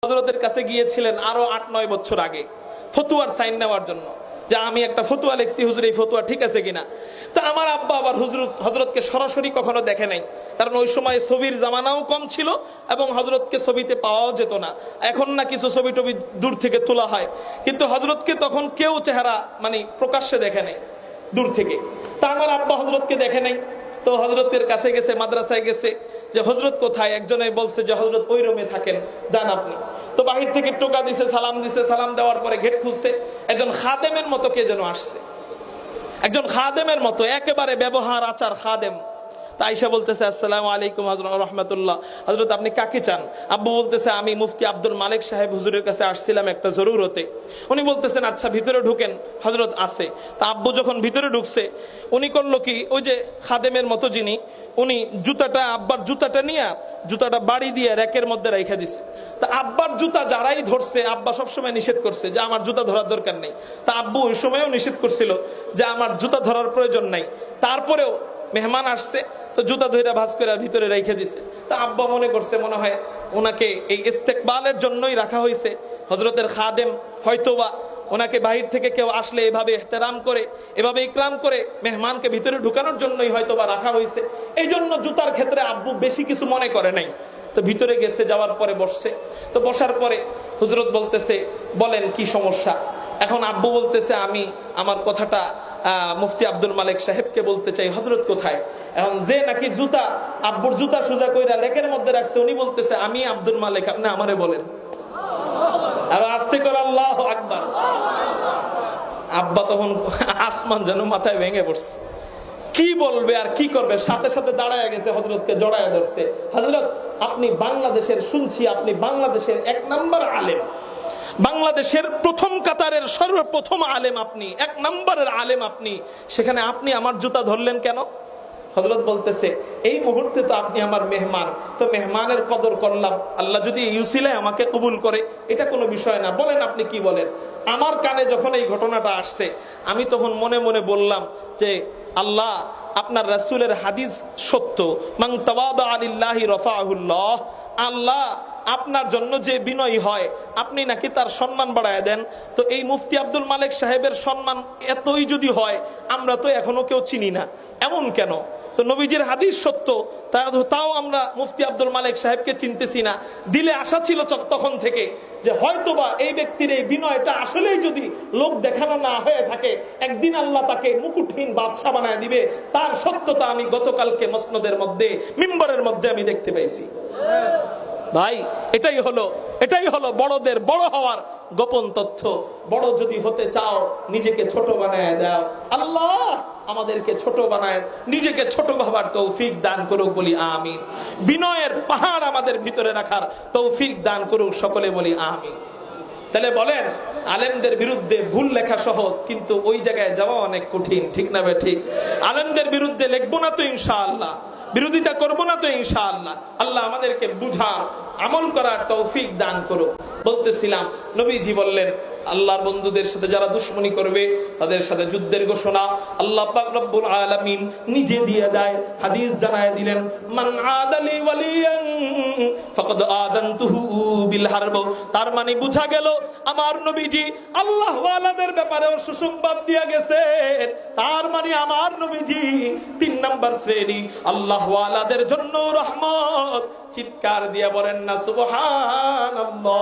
হযরতের কাছে গিয়েছিলেন আরো ৮-৯ বছর আগে ফতোয়ার সাইন নেওয়ার জন্য, যে আমি একটা ফতোয়া লিখছি, হুজুর এই ফতোয়া ঠিক আছে কিনা। তো আমার আব্বা আবার হযরতকে সরাসরি কখনো দেখে নাই, কারণ ওই সময় ছবির জামানাও কম ছিল এবং হযরতকে ছবিতে পাওয়াও যেত না। এখন না কিছু ছবি টবি দূর থেকে তোলা হয়, কিন্তু হযরতকে তখন কেউ চেহারা মানে প্রকাশ্যে দেখে নাই, দূর থেকে। তা আমার আব্বা হযরতকে দেখে নাই, তো হযরতের কাছে গেছে, মাদ্রাসায় গেছে, যে হযরত কোথায়। একজনে বলছে যে হযরত ওই রুমে থাকেন, যান আপনি। তো বাহির থেকে টোকা দিছে, সালাম দেওয়ার পরে গেট খুলছে, একজন খাদেমের মতো কে যেন আসছে, একজন খাদেমের মতো, একেবারে ব্যবহার আচার খাদেম। তা আয়েশা বলতেছে, আসসালামু আলাইকুম হযরত রাহমাতুল্লাহ, হযরত আপনি কাকে চান? আব্বু বলতেছে, আমি মুফতি আব্দুল মালিক সাহেব হুজুরের কাছে আসছিলাম একটা জরুরতে। উনি বলতেছেন, আচ্ছা ভিতরে ঢুকেন, হযরত আছে। তা আব্বু যখন ভিতরে ঢুকছে, উনি করলো কি, ওই যে খাদেমের মতো যিনি, উনি আব্বার জুতাটা নিয়ে জুতাটা বাড়ি দিয়ে র্যাকের মধ্যে রেখে দিছে। তা আব্বার জুতা যারাই ধরছে, আব্বা সবসময় নিষেধ করছে যে আমার জুতা ধরার দরকার নেই। তা আব্বু ওই সময়ও নিষেধ করছিল যে আমার জুতা ধরার প্রয়োজন নাই। তারপরেও মেহমান আসছে, তো জুতা ধরে ভাঁজ করে ভিতরে রেখে দিছে। তা আব্বা মনে করছে, মনে হয় ওনাকে এই ইস্তেকবালের জন্যই রাখা হয়েছে, হযরতের খাদেম হয়তোবা ওনাকে বাহির থেকে কেউ আসলে এভাবে ইহতেরাম করে, এভাবে ইকরাম করে মেহমানকে ভিতরে ঢুকানোর জন্যই হয়তোবা রাখা হয়েছে। এই জন্য জুতার ক্ষেত্রে আব্বু বেশি কিছু মনে করে নাই। তো ভিতরে গেছে, যাওয়ার পরে বসছে। তো বসার পরে হুজরত বলতেছে, বলেন কি সমস্যা। এখন আব্বু বলতেছে, আমি আমার কথাটা মুফতি আব্দুল মালিক সাহেবকে বলতে চাই, হযরত কোথায়। এখন যে নাকি জুতা, আব্বুর জুতা সোজা কইরা লেকের মধ্যে রাখছে, উনি বলতেছে, আমি আব্দুল মালিক, আপনি আমারে বলেন। আর আস্তে করে আল্লাহু আকবার। আব্বা তখন আসমান যেন মাথায় ভেঙে পড়ছে, কি বলবে আর কি করবে। সাথে সাথে দাঁড়ায় গেছে, হযরতকে জড়ায় ধরছে। হযরত, আপনি বাংলাদেশের, শুনছি আপনি বাংলাদেশের ১ নাম্বার আলেম, বাংলাদেশের প্রথম কাতারের সর্বপ্রথম আলেম আপনি, ১ নাম্বারের আলেম আপনি, সেখানে আপনি আমার জুতা ধরলেন কেন? হযরত বলতেছে, এই মুহূর্তে তো আপনি আমার মেহমান, তো মেহমানের কদর করলাম, আল্লাহ যদি এই উসিলায় আমাকে কবুল করে, এটা কোনো বিষয় না, বলেন আপনি কি বলেন। আমার কানে যখন এই ঘটনাটা আসছে, আমি তখন মনে মনে বললাম যে আল্লাহ, আপনার রাসূলের হাদিস সত্য, মান তাওয়াদা লিল্লাহি রাফাহুল্লাহ, আল্লাহ আপনার জন্য যে বিনয়ী হয় আপনি নাকি তার সম্মান বাড়ায় দেন। তো এই মুফতি আব্দুল মালিক সাহেবের সম্মান এতই যদি হয়, আমরা তো এখনো কেউ চিনি না, এমন কেন? তো নবীজির হাদিস সত্য, তাও আমরা মুফতি আব্দুল মালিক সাহেবকে চিনতেছি না। দিলে আশা ছিল তখন থেকে যে হয়তোবা এই ব্যক্তির এই বিনয়টা আসলেই যদি লোক দেখানো না হয়ে থাকে, একদিন আল্লাহ তাকে মুকুটহীন বাদশা বানায় দিবে। তার সত্যতা আমি গতকালকে মসনদের মধ্যে, মিম্বরের মধ্যে আমি দেখতে পাইছি। ভাই, এটাই হলো বড়দের বড় হওয়ার গোপন তথ্য। বড় যদি হতে চাও, নিজেকে ছোট বানায় দাও। আল্লাহ আমাদেরকে ছোট বানায়, নিজেকে ছোট ভাবার তৌফিক দান করুক, বলি আমিন। বিনয়ের পাহাড় আমাদের ভিতরে রাখার তৌফিক দান করুক, সকলে বলি আমিন। তাহলে বলেন, আলেমদের বিরুদ্ধে ভুল লেখা সহজ, কিন্তু ওই জায়গায় যাওয়া অনেক কঠিন, ঠিক না বে ঠিক? আলেমদের বিরুদ্ধে লিখবো না তো ইনশাআল্লাহ, বিরোধিতা করবো না তো ইনশাআল্লাহ। আল্লাহ আমাদেরকে বুঝা আমল করার তৌফিক দান করুক। বলতেছিলাম, নবীজি বললেন, আল্লাহর বন্ধুদের সাথে যারা দুশমনি করবে তাদের সাথে যুদ্ধের ঘোষণা আল্লাহ পাক রব্বুল আলামিন নিজে দিয়ে দেয়। হাদিস জানায় দিলেন, মান আদালি ওয়ালিয়ান ফাকাদ আদানতুহু বিল হারব। তার মানে বুঝা গেল আমার নবীজি আল্লাহ ওয়ালাদের ব্যাপারে সুসংবাদ দিয়ে গেছে। তার মানে আমার নবীজি ৩ নাম্বার শ্রেণী, আল্লাহ ওয়ালাদের জন্য রহমত। চিৎকার দিয়ে বলেন না সুবহানাল্লাহ।